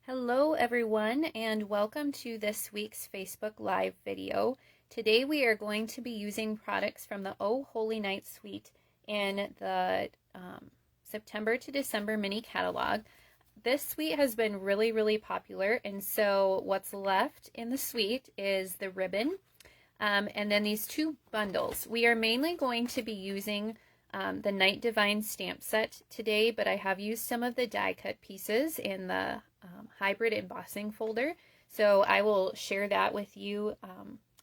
Hello everyone and welcome to this week's Facebook Live video. Today we are going to be using products from the Oh Holy Night Suite in the September to December mini catalog. This suite has been really popular, and so what's left in the suite is the ribbon and then these two bundles. We are mainly going to be using the Night Divine stamp set today, but I have used some of the die cut pieces in the hybrid embossing folder, so I will share that with you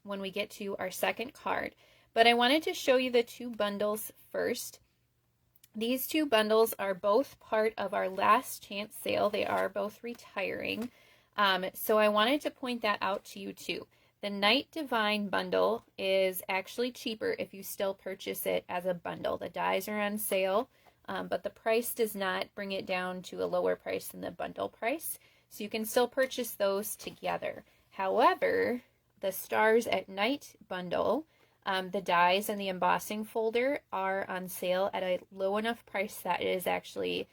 when we get to our second card. But I wanted to show you the two bundles first. These two bundles are both part of our last chance sale. They are both retiring, so I wanted to point that out to you too. The Night Divine bundle is actually cheaper if you still purchase it as a bundle. The dies are on sale, but the price does not bring it down to a lower price than the bundle price. So you can still purchase those together. However, the Stars at Night bundle, the dies and the embossing folder are on sale at a low enough price that it is actually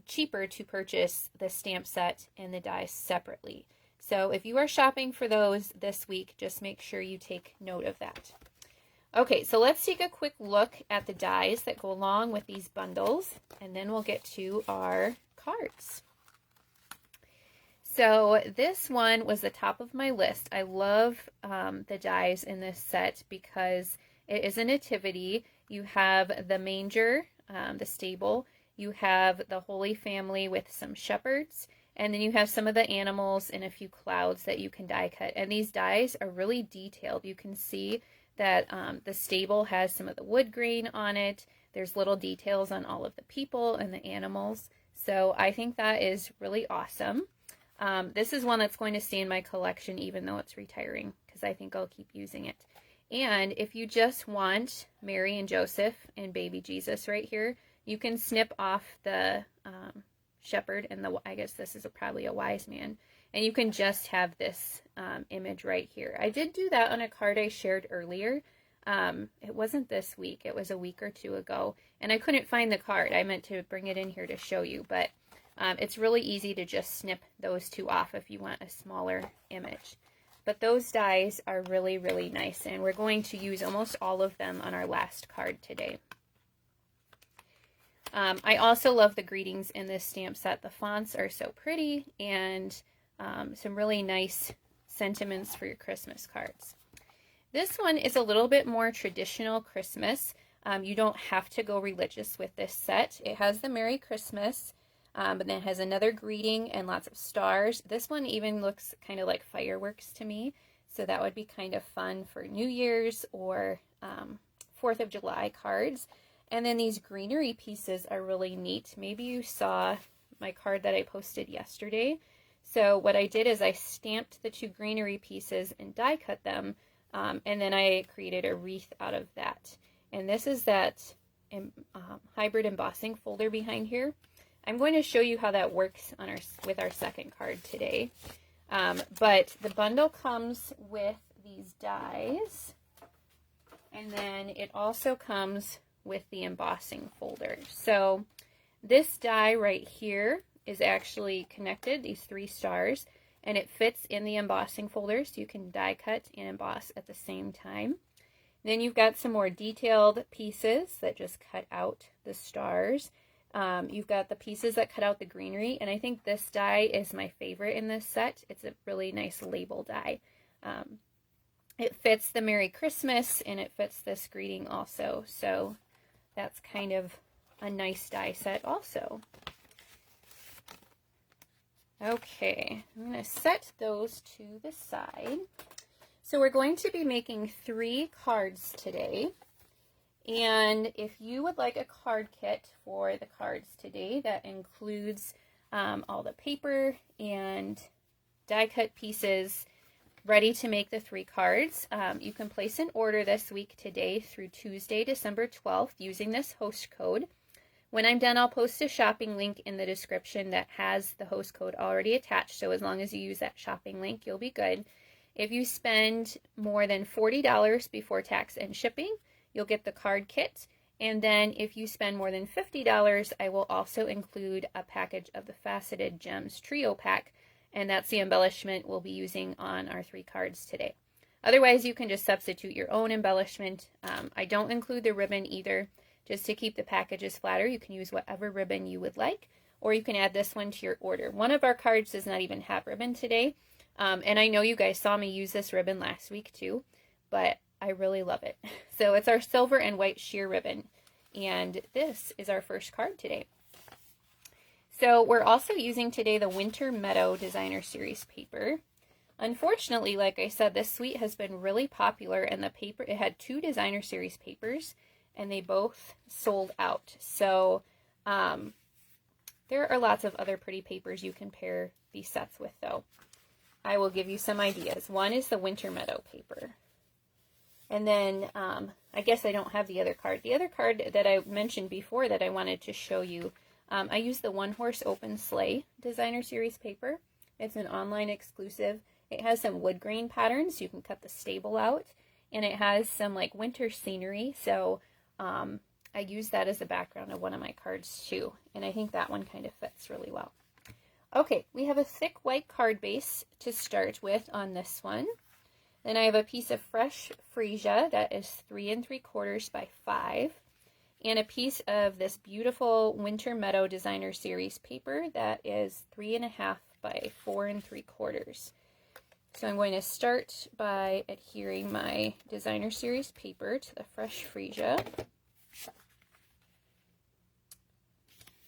cheaper to purchase the stamp set and the dies separately. So if you are shopping for those this week, just make sure you take note of that. Okay, so let's take a quick look at the dies that go along with these bundles, and then we'll get to our cards. So this one was the top of my list. I love the dies in this set because it is a nativity. You have the manger, the stable. You have the Holy Family with some shepherds. And then you have some of the animals and a few clouds that you can die cut. And these dies are really detailed. You can see that the stable has some of the wood grain on it. There's little details on all of the people and the animals. So I think that is really awesome. This is one that's going to stay in my collection even though it's retiring, because I think I'll keep using it. And if you just want Mary and Joseph and baby Jesus right here, you can snip off the shepherd and I guess this is probably a wise man, and you can just have this image right here. I did do that on a card I shared earlier. It wasn't this week, it was a week or two ago, and I couldn't find the card. I meant to bring it in here to show you, but it's really easy to just snip those two off if you want a smaller image. But those dies are really nice, and we're going to use almost all of them on our last card today. I also love the greetings in this stamp set. The fonts are so pretty, and some really nice sentiments for your Christmas cards. This one is a little bit more traditional Christmas. You don't have to go religious with this set. It has the Merry Christmas, but then it has another greeting and lots of stars. This one even looks kind of like fireworks to me, so that would be kind of fun for New Year's or 4th of July cards. And then these greenery pieces are really neat. Maybe you saw my card that I posted yesterday. So what I did is I stamped the two greenery pieces and die cut them, and then I created a wreath out of that. And this is that hybrid embossing folder behind here. I'm going to show you how that works on with our second card today. But the bundle comes with these dies, and then it also comes with the embossing folder. So this die right here is actually connected, these three stars, and it fits in the embossing folder, so you can die cut and emboss at the same time. Then you've got some more detailed pieces that just cut out the stars. You've got the pieces that cut out the greenery, and I think this die is my favorite in this set. It's a really nice label die. It fits the Merry Christmas, and it fits this greeting also, so that's kind of a nice die set also. Okay, I'm going to set those to the side. So we're going to be making 3 cards today. And if you would like a card kit for the cards today that includes all the paper and die cut pieces ready to make the 3 cards, you can place an order this week today through Tuesday, December 12th using this host code. When I'm done, I'll post a shopping link in the description that has the host code already attached, so as long as you use that shopping link, you'll be good. If you spend more than $40 before tax and shipping, you'll get the card kit, and then if you spend more than $50, I will also include a package of the Faceted Gems Trio Pack, and that's the embellishment we'll be using on our 3 cards today. Otherwise, you can just substitute your own embellishment. I don't include the ribbon either. Just to keep the packages flatter, you can use whatever ribbon you would like, or you can add this one to your order. One of our cards does not even have ribbon today, and I know you guys saw me use this ribbon last week too, but I really love it. So it's our silver and white sheer ribbon, and this is our first card today. So we're also using today the Winter Meadow Designer Series paper. Unfortunately, like I said, this suite has been really popular, and the paper, it had 2 Designer Series papers, and they both sold out. So there are lots of other pretty papers you can pair these sets with, though. I will give you some ideas. One is the Winter Meadow paper. And then I guess I don't have the other card. The other card that I mentioned before that I wanted to show you, I used the One Horse Open Sleigh Designer Series paper. It's an online exclusive. It has some wood grain patterns. You can cut the stable out. And it has some like winter scenery. So I used that as the background of one of my cards too. And I think that one kind of fits really well. Okay, we have a thick white card base to start with on this one. Then I have a piece of fresh freesia that is 3 3/4 by 5. And a piece of this beautiful Winter Meadow Designer Series paper that is 3 1/2 by 4 3/4. So I'm going to start by adhering my Designer Series paper to the fresh freesia.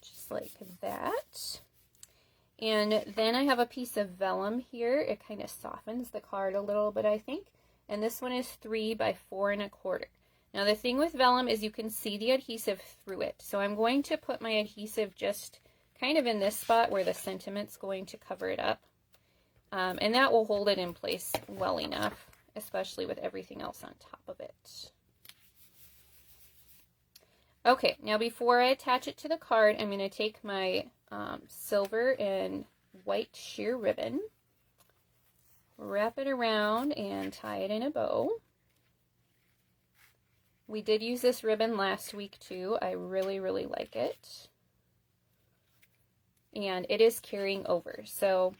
Just like that. And then I have a piece of vellum here. It kind of softens the card a little bit, I think. And this one is 3 by 4 1/4. Now the thing with vellum is you can see the adhesive through it. So I'm going to put my adhesive just kind of in this spot where the sentiment's going to cover it up. And that will hold it in place well enough, especially with everything else on top of it. Okay, now before I attach it to the card, I'm going to take my silver and white sheer ribbon, wrap it around, and tie it in a bow. We did use this ribbon last week too. I really, really like it. And it is carrying over. So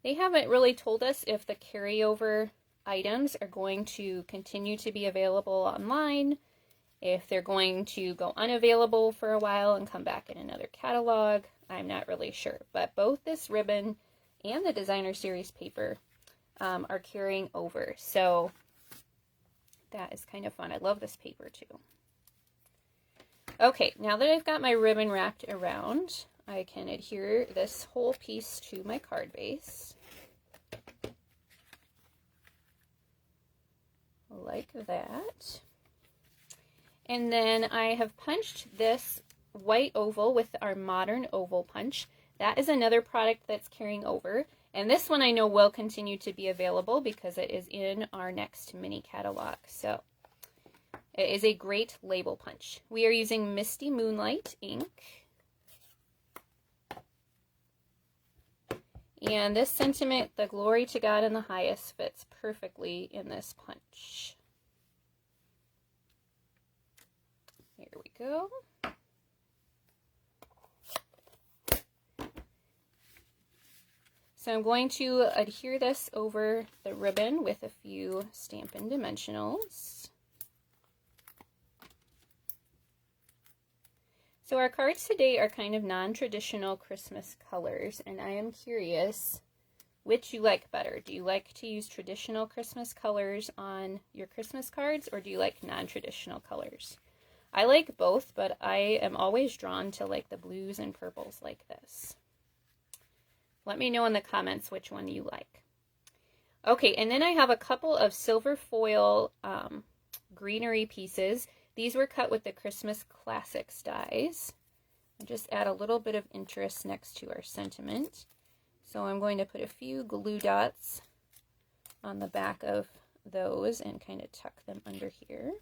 they haven't really told us if the carryover items are going to continue to be available online, if they're going to go unavailable for a while and come back in another catalog. I'm not really sure. But both this ribbon and the Designer Series paper are carrying over. So that is kind of fun. I love this paper too. Okay, now that I've got my ribbon wrapped around, I can adhere this whole piece to my card base. Like that. And then I have punched this white oval with our modern oval punch. That is another product that's carrying over. And this one I know will continue to be available because it is in our next mini catalog. So it is a great label punch. We are using Misty Moonlight ink. And this sentiment, the glory to God in the highest, fits perfectly in this punch. Here we go. So I'm going to adhere this over the ribbon with a few Stampin' Dimensionals. So our cards today are kind of non-traditional Christmas colors, and I am curious which you like better. Do you like to use traditional Christmas colors on your Christmas cards, or do you like non-traditional colors? I like both, but I am always drawn to like the blues and purples like this. Let me know in the comments which one you like. Okay, and then I have a couple of silver foil greenery pieces. These were cut with the Christmas Classics dies. And just add a little bit of interest next to our sentiment. So I'm going to put a few glue dots on the back of those and kind of tuck them under here.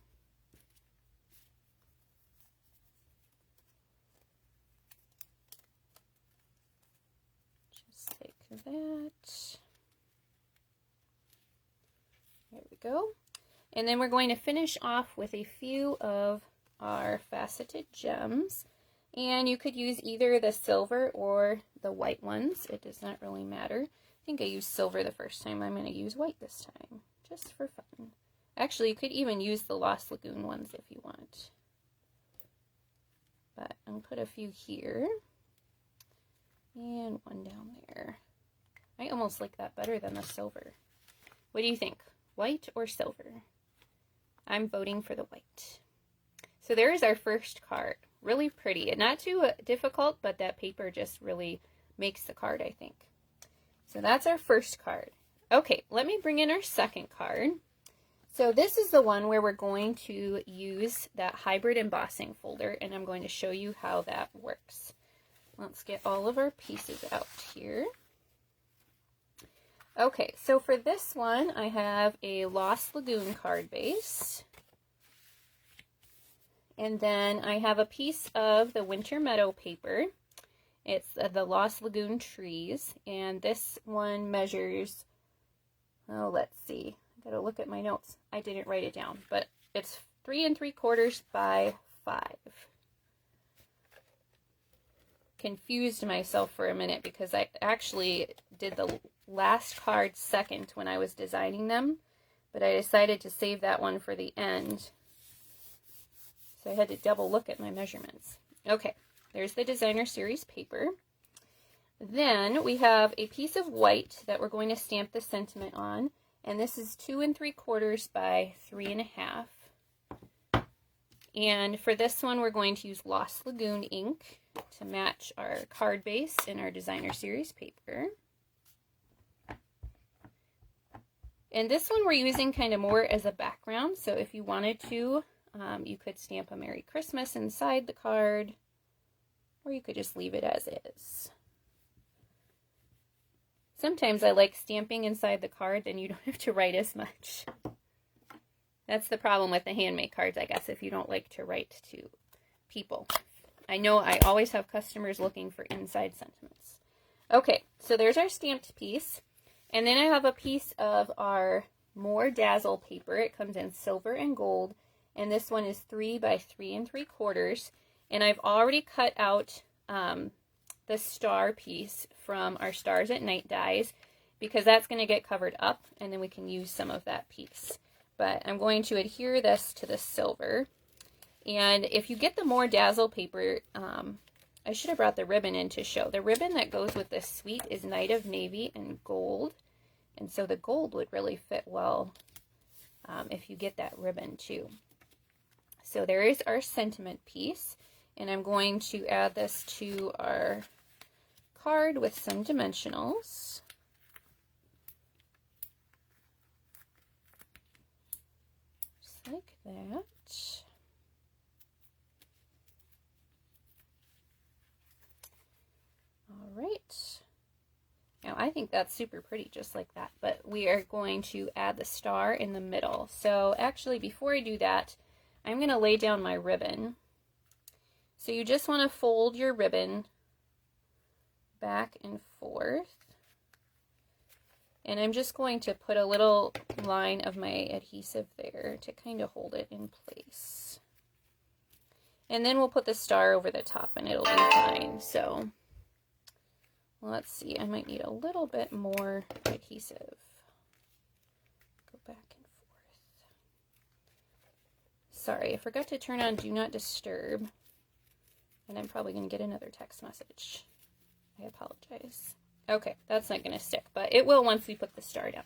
Just like that. There we go. And then we're going to finish off with a few of our faceted gems. And you could use either the silver or the white ones. It does not really matter. I think I used silver the first time. I'm going to use white this time, just for fun. Actually, you could even use the Lost Lagoon ones if you want. But I'm going to put a few here. And one down there. I almost like that better than the silver. What do you think? White or silver? I'm voting for the white. So there's our first card. Really pretty. And not too difficult, but that paper just really makes the card, I think. So that's our first card. Okay, let me bring in our second card. So this is the one where we're going to use that hybrid embossing folder, and I'm going to show you how that works. Let's get all of our pieces out here. Okay, so for this one, I have a Lost Lagoon card base. And then I have a piece of the Winter Meadow paper. It's the Lost Lagoon trees, and this one measures, oh, let's see. I gotta look at my notes. I didn't write it down, but it's 3 3/4 by 5. Confused myself for a minute because I actually did the last card second when I was designing them, but I decided to save that one for the end. So I had to double look at my measurements. Okay, there's the designer series paper. Then we have a piece of white that we're going to stamp the sentiment on, and this is 2 3/4 by 3 1/2. And for this one, we're going to use Lost Lagoon ink to match our card base in our designer series paper. And this one we're using kind of more as a background, so if you wanted to, you could stamp a Merry Christmas inside the card, or you could just leave it as is. Sometimes I like stamping inside the card, then you don't have to write as much. That's the problem with the handmade cards, I guess, if you don't like to write to people. I know I always have customers looking for inside sentiments. Okay, so there's our stamped piece. And then I have a piece of our More Dazzle paper. It comes in silver and gold. And this one is 3 by 3 3/4. And I've already cut out the star piece from our Stars at Night dies, because that's going to get covered up, and then we can use some of that piece. But I'm going to adhere this to the silver. And if you get the More Dazzle paper, I should have brought the ribbon in to show. The ribbon that goes with this suite is Night of Navy and gold. And so the gold would really fit well if you get that ribbon too. So there is our sentiment piece. And I'm going to add this to our card with some dimensionals. Just like that. All right. Now I think that's super pretty just like that, but we are going to add the star in the middle. So actually before I do that, I'm going to lay down my ribbon. So you just want to fold your ribbon back and forth. And I'm just going to put a little line of my adhesive there to kind of hold it in place. And then we'll put the star over the top and it'll be fine. So let's see, I might need a little bit more adhesive. Go back and forth. Sorry, I forgot to turn on Do Not Disturb. And I'm probably going to get another text message. I apologize. Okay, that's not going to stick, but it will once we put the star down.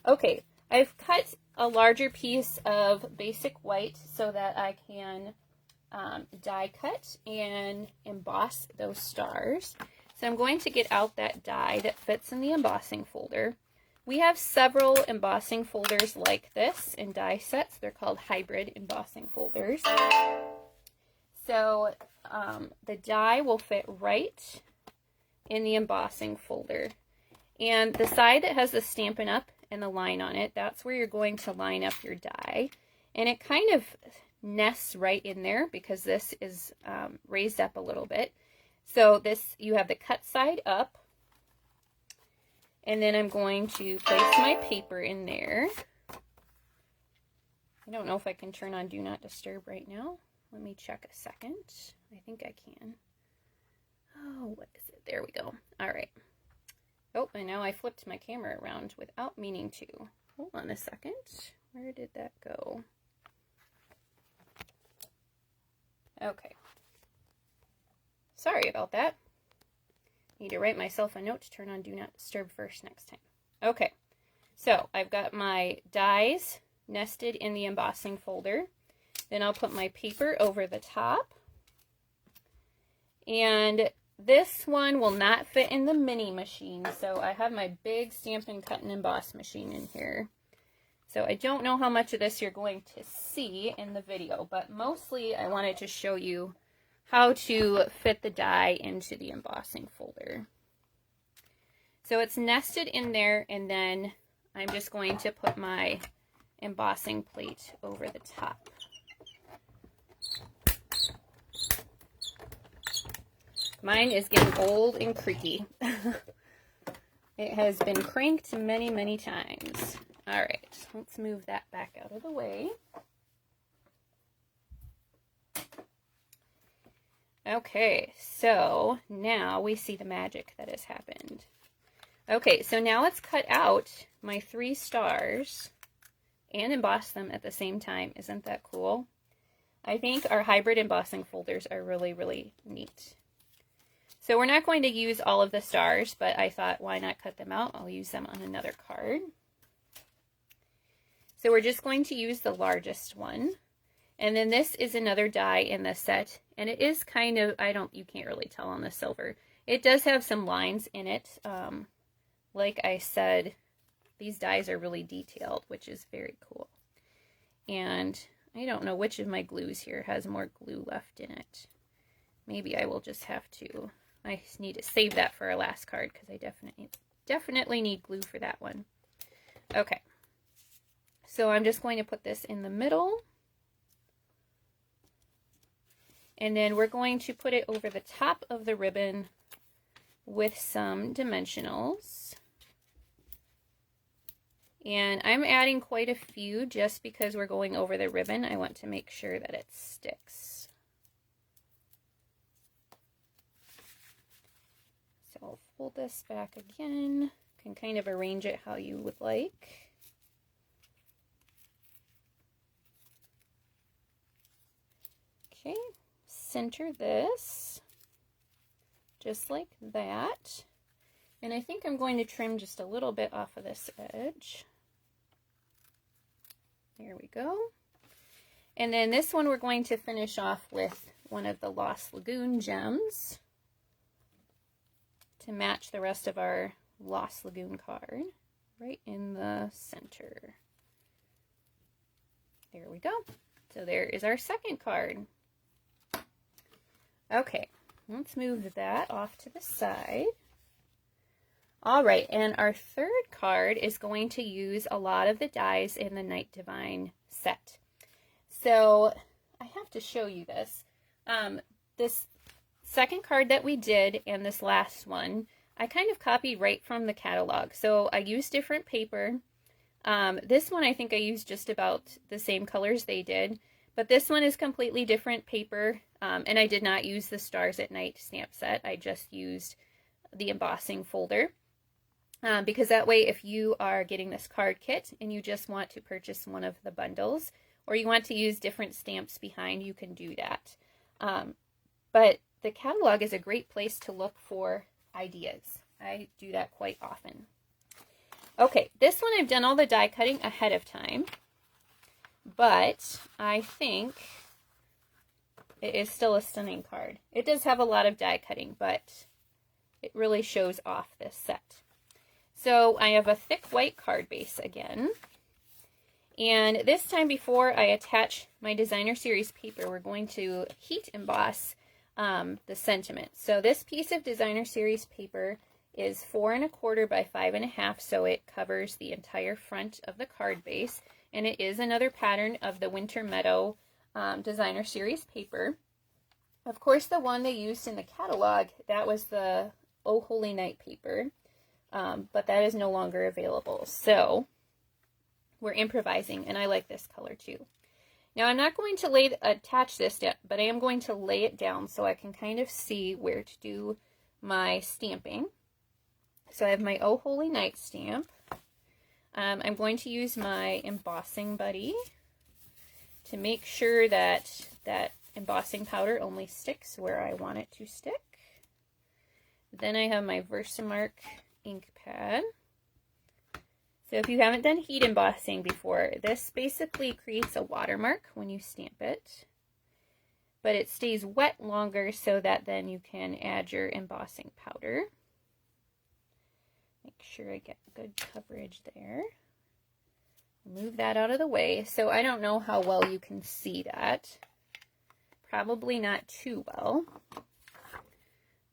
Okay, I've cut a larger piece of basic white so that I can die cut and emboss those stars. So I'm going to get out that die that fits in the embossing folder. We have several embossing folders like this in die sets. They're called hybrid embossing folders. So the die will fit right in the embossing folder. And the side that has the Stampin' Up! And the line on it, that's where you're going to line up your die. And it kind of nests right in there because this is raised up a little bit. So this, you have the cut side up. And then I'm going to place my paper in there. I don't know if I can turn on Do Not Disturb right now. Let me check a second. I think I can. Oh, what is it? There we go. All right. Oh, and now I flipped my camera around without meaning to. Hold on a second. Where did that go? Okay. Sorry about that. Need to write myself a note to turn on Do Not Disturb first next time. Okay. So I've got my dies nested in the embossing folder. Then I'll put my paper over the top. And this one will not fit in the mini machine, so I have my big Stampin' Cut and Emboss machine in here. So I don't know how much of this you're going to see in the video, but mostly I wanted to show you how to fit the die into the embossing folder. So it's nested in there, and then I'm just going to put my embossing plate over the top. Mine is getting old and creaky. It has been cranked many, many times. All right, let's move that back out of the way. Okay, so now we see the magic that has happened. Okay, so now let's cut out my 3 stars and emboss them at the same time. Isn't that cool? I think our hybrid embossing folders are really, really neat. So we're not going to use all of the stars, but I thought, why not cut them out? I'll use them on another card. So we're just going to use the largest one. And then this is another die in the set, and it is kind of, you can't really tell on the silver. It does have some lines in it. Like I said, these dies are really detailed, which is very cool. And I don't know which of my glues here has more glue left in it. Maybe I will just have to, I need to save that for our last card because I definitely need glue for that one. Okay. So I'm just going to put this in the middle. And then we're going to put it over the top of the ribbon with some dimensionals. And I'm adding quite a few just because we're going over the ribbon. I want to make sure that it sticks. So I'll fold this back again. You can kind of arrange it how you would like. Okay, center this just like that. And I think I'm going to trim just a little bit off of this edge. There we go. And then this one we're going to finish off with one of the Lost Lagoon gems to match the rest of our Lost Lagoon card right in the center. There we go. So there is our second card. Okay, let's move that off to the side. All right, and our third card is going to use a lot of the dies in the Night Divine set. So I have to show you this. This second card that we did and this last one, I kind of copied right from the catalog. So I used different paper. This one I think I used just about the same colors they did, but this one is completely different paper, and I did not use the Stars at Night stamp set. I just used the embossing folder. Because that way, if you are getting this card kit and you just want to purchase one of the bundles, or you want to use different stamps behind, you can do that. But the catalog is a great place to look for ideas. I do that quite often. Okay, this one I've done all the die cutting ahead of time, but I think it is still a stunning card. It does have a lot of die cutting, but it really shows off this set. So I have a thick white card base again. And this time, before I attach my designer series paper, we're going to heat emboss the sentiment. So this piece of designer series paper is 4 1/4 by 5 1/2, so it covers the entire front of the card base. And it is another pattern of the Winter Meadow designer series paper. Of course, the one they used in the catalog, that was the Oh Holy Night paper. But that is no longer available. So we're improvising, and I like this color too. Now I'm not going to attach this yet, but I am going to lay it down so I can kind of see where to do my stamping. So I have my Oh Holy Night stamp. I'm going to use my embossing buddy to make sure that that embossing powder only sticks where I want it to stick. Then I have my Versamark ink pad. So if you haven't done heat embossing before, this basically creates a watermark when you stamp it, but it stays wet longer so that then you can add your embossing powder. Make sure I get good coverage there. Move that out of the way. So I don't know how well you can see that. Probably not too well.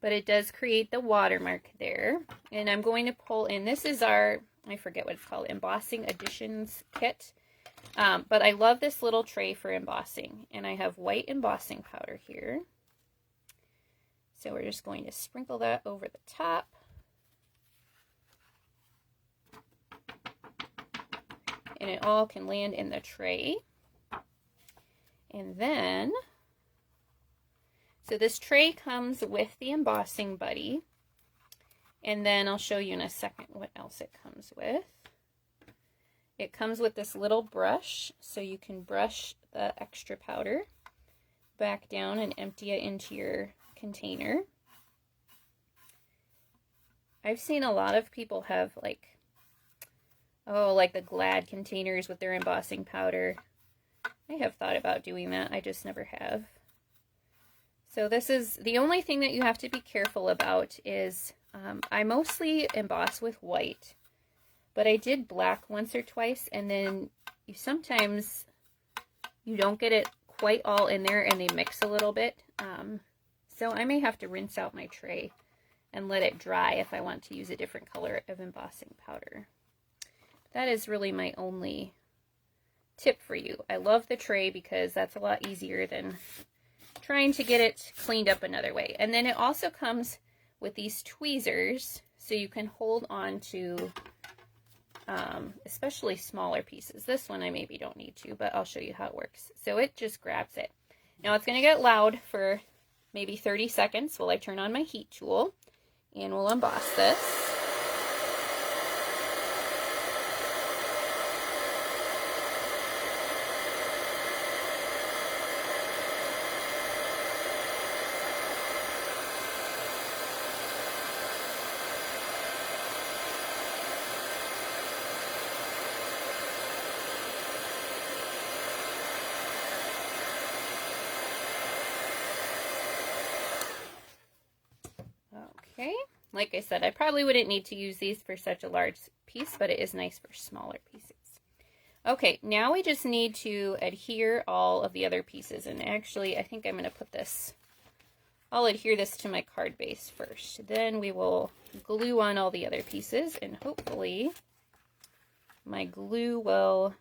But it does create the watermark there. And I'm going to pull in, this is our, I forget what it's called, Embossing Additions Kit. But I love this little tray for embossing. And I have white embossing powder here. So we're just going to sprinkle that over the top. And it all can land in the tray. And then, so this tray comes with the embossing buddy. And then I'll show you in a second what else it comes with. It comes with this little brush, so you can brush the extra powder back down and empty it into your container. I've seen a lot of people have like the Glad containers with their embossing powder. I have thought about doing that. I just never have. So this is the only thing that you have to be careful about is I mostly emboss with white, but I did black once or twice, and then sometimes you don't get it quite all in there and they mix a little bit. So I may have to rinse out my tray and let it dry if I want to use a different color of embossing powder. That is really my only tip for you. I love the tray because that's a lot easier than trying to get it cleaned up another way. And then it also comes with these tweezers so you can hold on to especially smaller pieces. This one I maybe don't need to, but I'll show you how it works. So it just grabs it. Now it's going to get loud for maybe 30 seconds while I turn on my heat tool, and we'll emboss this. Okay, like I said, I probably wouldn't need to use these for such a large piece, but it is nice for smaller pieces. Okay, now we just need to adhere all of the other pieces, and actually I think I'm going to put this, I'll adhere this to my card base first. Then we will glue on all the other pieces, and hopefully my glue will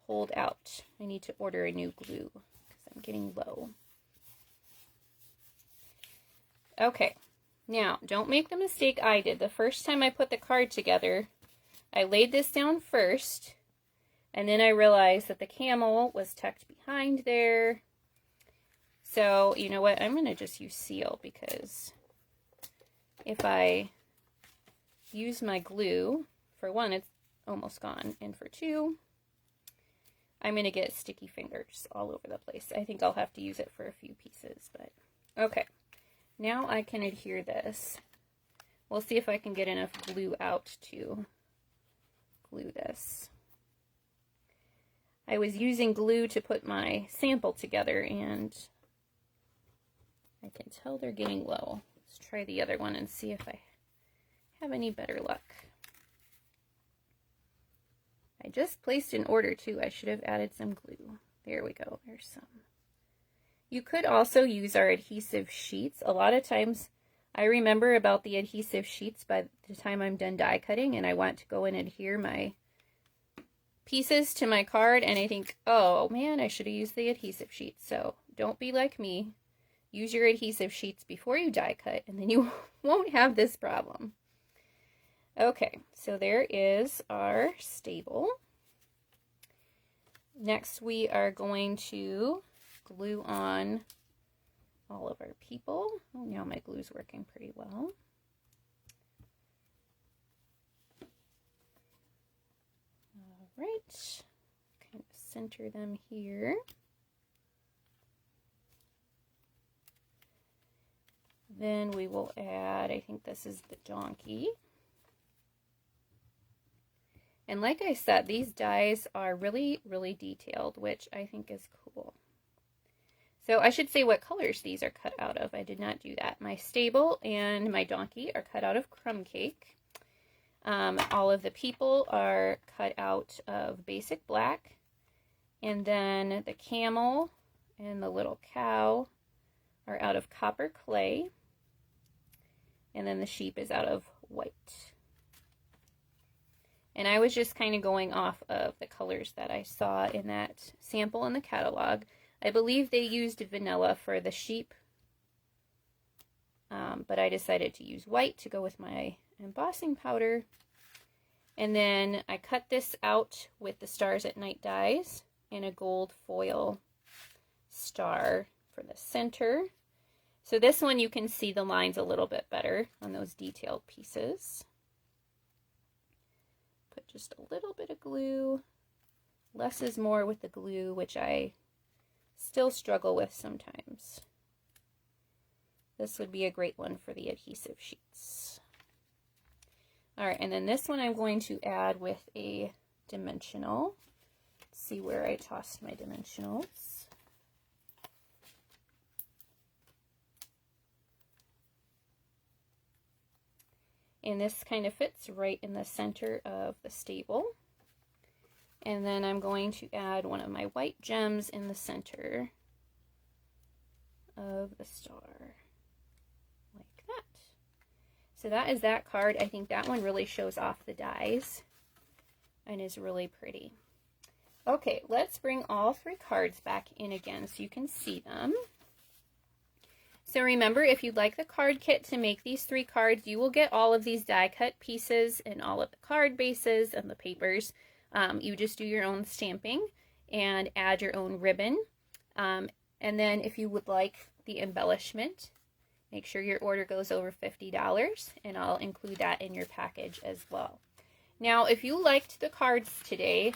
hold out. I need to order a new glue because I'm getting low. Okay, now don't make the mistake I did. The first time I put the card together, I laid this down first, and then I realized that the camel was tucked behind there. So, you know what, I'm going to just use seal, because if I use my glue, for one, it's almost gone, and for two, I'm going to get sticky fingers all over the place. I think I'll have to use it for a few pieces, but okay. Now I can adhere this. We'll see if I can get enough glue out to glue this. I was using glue to put my sample together, and I can tell they're getting low. Let's try the other one and see if I have any better luck. I just placed an order too. I should have added some glue. There we go. There's some. You could also use our adhesive sheets. A lot of times I remember about the adhesive sheets by the time I'm done die cutting, and I want to go and adhere my pieces to my card, and I think, oh man, I should have used the adhesive sheets. So don't be like me. Use your adhesive sheets before you die cut, and then you won't have this problem. Okay, so there is our stable. Next we are going to glue on all of our people. Oh, now my glue's working pretty well. All right, kind of center them here. Then we will add, I think this is the donkey. And like I said, these dies are really, really detailed, which I think is cool. So I should say what colors these are cut out of. I did not do that. My stable and my donkey are cut out of crumb cake. All of the people are cut out of basic black. And then the camel and the little cow are out of copper clay. And then the sheep is out of white. And I was just kind of going off of the colors that I saw in that sample in the catalog. I believe they used vanilla for the sheep, but I decided to use white to go with my embossing powder. And then I cut this out with the Stars at Night dies and a gold foil star for the center. So this one you can see the lines a little bit better on those detailed pieces. Put just a little bit of glue. Less is more with the glue, which I still struggle with sometimes. This would be a great one for the adhesive sheets. All right, and then this one I'm going to add with a dimensional. Let's see where I tossed my dimensionals. And this kind of fits right in the center of the stable. And then I'm going to add one of my white gems in the center of the star, like that. So that is that card. I think that one really shows off the dies and is really pretty. Okay, let's bring all three cards back in again so you can see them. So remember, if you'd like the card kit to make these three cards, you will get all of these die cut pieces and all of the card bases and the papers. You just do your own stamping and add your own ribbon. And then if you would like the embellishment, make sure your order goes over $50 and I'll include that in your package as well. Now, if you liked the cards today,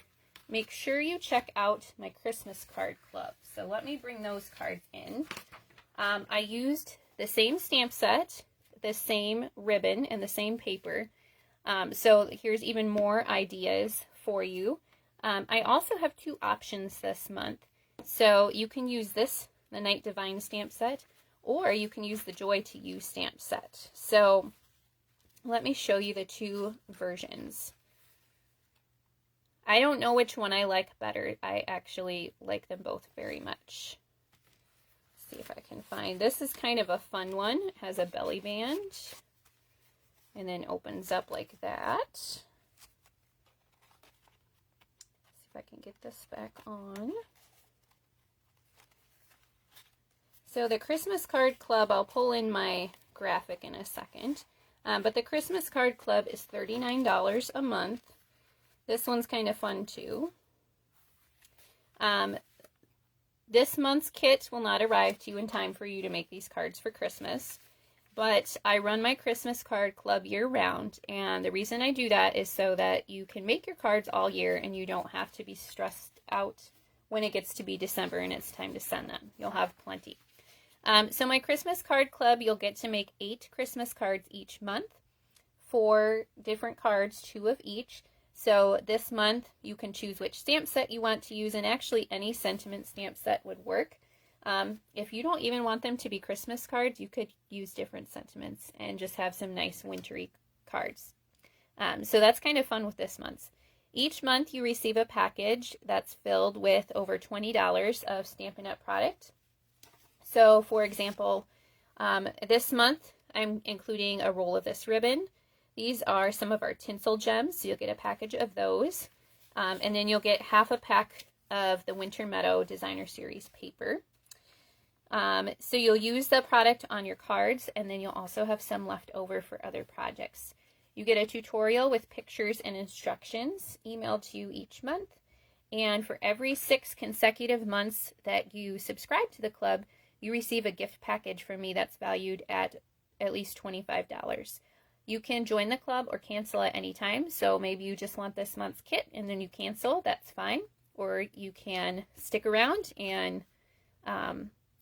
make sure you check out my Christmas card club. So let me bring those cards in. I used the same stamp set, the same ribbon, and the same paper. So here's even more ideas for you. I also have two options this month. So you can use this, the Night Divine stamp set, or you can use the Joy to You stamp set. So let me show you the two versions. I don't know which one I like better. I actually like them both very much. Let's see if I can find. This is kind of a fun one. It has a belly band and then opens up like that. I can get this back on. So the Christmas Card Club, I'll pull in my graphic in a second, but the Christmas Card Club is $39 a month. This one's kind of fun too. This month's kit will not arrive to you in time for you to make these cards for Christmas, but I run my Christmas Card Club year-round, and the reason I do that is so that you can make your cards all year and you don't have to be stressed out when it gets to be December and it's time to send them. You'll have plenty. So my Christmas Card Club, you'll get to make 8 Christmas cards each month, 4 different cards, 2 of each. So this month you can choose which stamp set you want to use, and actually any sentiment stamp set would work. If you don't even want them to be Christmas cards, you could use different sentiments and just have some nice wintry cards. So that's kind of fun with this month's. Each month you receive a package that's filled with over $20 of Stampin' Up! Product. So for example, this month I'm including a roll of this ribbon. These are some of our tinsel gems, so you'll get a package of those. And then you'll get half a pack of the Winter Meadow Designer Series paper. So you'll use the product on your cards, and then you'll also have some left over for other projects. You get a tutorial with pictures and instructions emailed to you each month. And for every 6 consecutive months that you subscribe to the club, you receive a gift package from me that's valued at least $25. You can join the club or cancel at any time. So maybe you just want this month's kit and then you cancel, that's fine. Or you can stick around and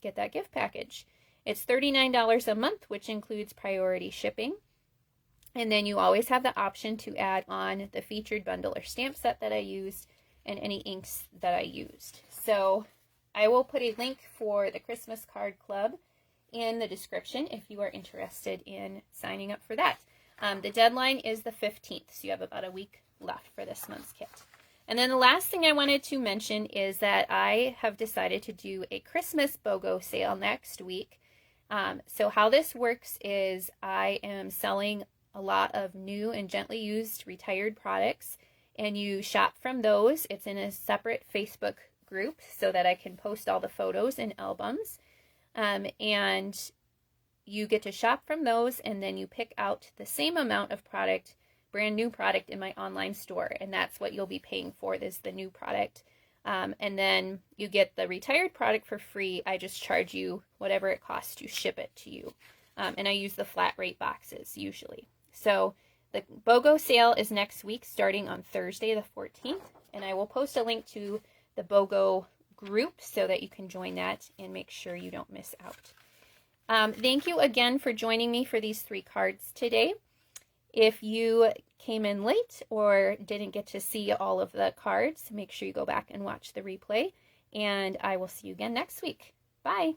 get that gift package. It's $39 a month, which includes priority shipping. And then you always have the option to add on the featured bundle or stamp set that I used and any inks that I used. So I will put a link for the Christmas Card Club in the description if you are interested in signing up for that. The deadline is the 15th, so you have about a week left for this month's kit. And then the last thing I wanted to mention is that I have decided to do a Christmas BOGO sale next week. So how this works is I am selling a lot of new and gently used retired products, and you shop from those. It's in a separate Facebook group so that I can post all the photos and albums. And you get to shop from those, and then you pick out the same amount of product, brand new product in my online store, and that's what you'll be paying for, is the new product. And then you get the retired product for free. I just charge you whatever it costs to ship it to you. And I use the flat rate boxes usually. So the BOGO sale is next week starting on Thursday the 14th, and I will post a link to the BOGO group so that you can join that and make sure you don't miss out. Thank you again for joining me for these 3 cards today. If you came in late or didn't get to see all of the cards, make sure you go back and watch the replay, and I will see you again next week. Bye!